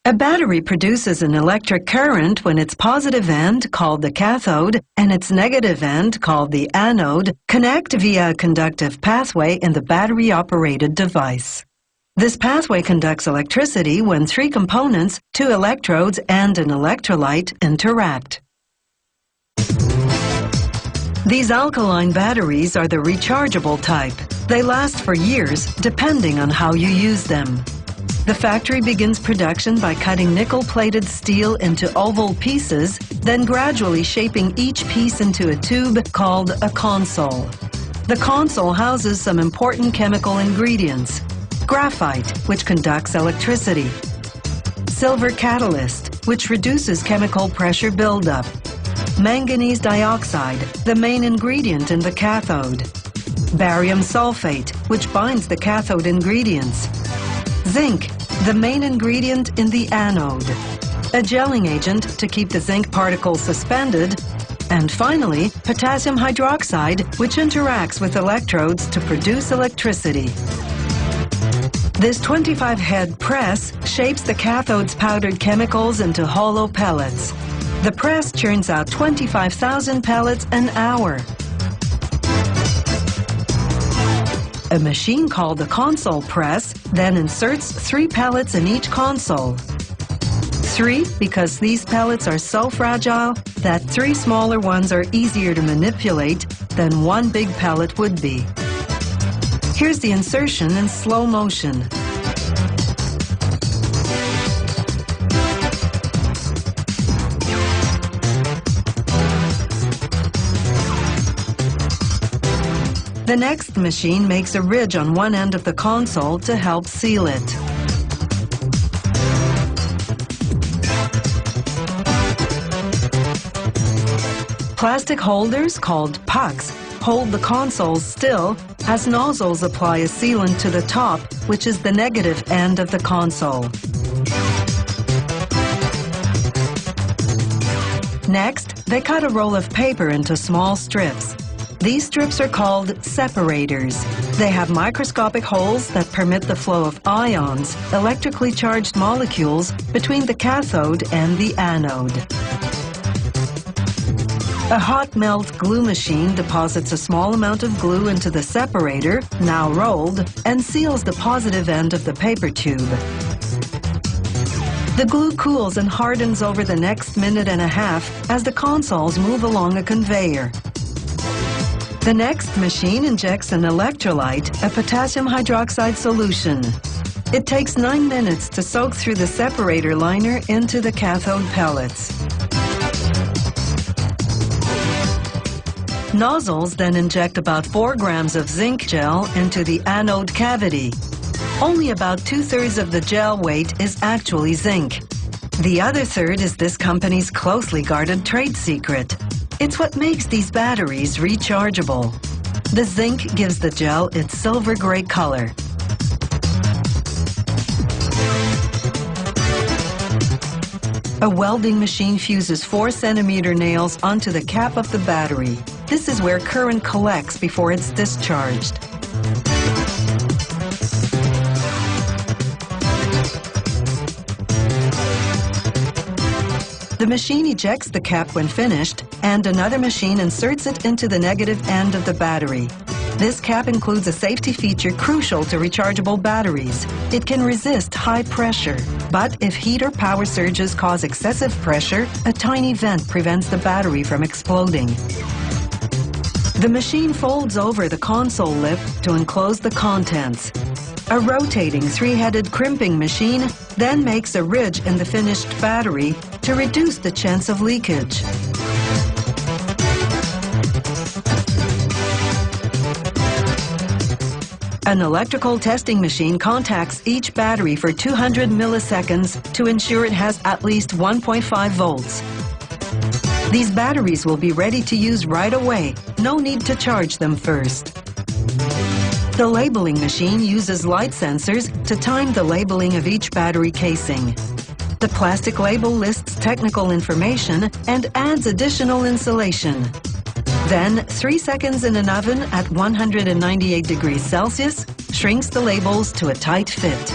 A battery produces an electric current when its positive end, called the cathode, and its negative end, called the anode, connect via a conductive pathway in the battery-operated device. This pathway conducts electricity when three components, two electrodes and an electrolyte, interact. These alkaline batteries are the rechargeable type. They last for years, depending on how you use them. The factory begins production by cutting nickel-plated steel into oval pieces, then gradually shaping each piece into a tube called a console. The console houses some important chemical ingredients: graphite, which conducts electricity; silver catalyst, which reduces chemical pressure buildup; manganese dioxide, the main ingredient in the cathode; barium sulfate, which binds the cathode ingredients; zinc, the main ingredient in the anode; a gelling agent to keep the zinc particles suspended; and finally, potassium hydroxide, which interacts with electrodes to produce electricity. This 25-head press shapes the cathode's powdered chemicals into hollow pellets. The press churns out 25,000 pellets an hour. A machine called the console press then inserts 3 pellets in each console. 3 because these pellets are so fragile that 3 smaller ones are easier to manipulate than 1 big pellet would be. Here's the insertion in slow motion. The next machine makes a ridge on one end of the console to help seal it. Plastic holders, called pucks, hold the consoles still as nozzles apply a sealant to the top, which is the negative end of the console. Next, they cut a roll of paper into small strips. These strips are called separators. They have microscopic holes that permit the flow of ions, electrically charged molecules, between the cathode and the anode. A hot melt glue machine deposits a small amount of glue into the separator, now rolled, and seals the positive end of the paper tube. The glue cools and hardens over the next minute and a half as the consoles move along a conveyor. The next machine injects an electrolyte, a potassium hydroxide solution. It takes 9 minutes to soak through the separator liner into the cathode pellets. Nozzles then inject about 4 grams of zinc gel into the anode cavity. Only about 2/3 of the gel weight is actually zinc. The other third is this company's closely guarded trade secret. It's what makes these batteries rechargeable. The zinc gives the gel its silver gray color. A welding machine fuses 4-centimeter nails onto the cap of the battery. This is where current collects before it's discharged. The machine ejects the cap when finished, and another machine inserts it into the negative end of the battery. This cap includes a safety feature crucial to rechargeable batteries. It can resist high pressure, but if heat or power surges cause excessive pressure, a tiny vent prevents the battery from exploding. The machine folds over the console lip to enclose the contents. A rotating 3-headed crimping machine then makes a ridge in the finished battery to reduce the chance of leakage. An electrical testing machine contacts each battery for 200 milliseconds to ensure it has at least 1.5 volts. These batteries will be ready to use right away. No need to charge them first. The labeling machine uses light sensors to time the labeling of each battery casing. The plastic label lists technical information and adds additional insulation. Then, 3 seconds in an oven at 198 degrees Celsius shrinks the labels to a tight fit.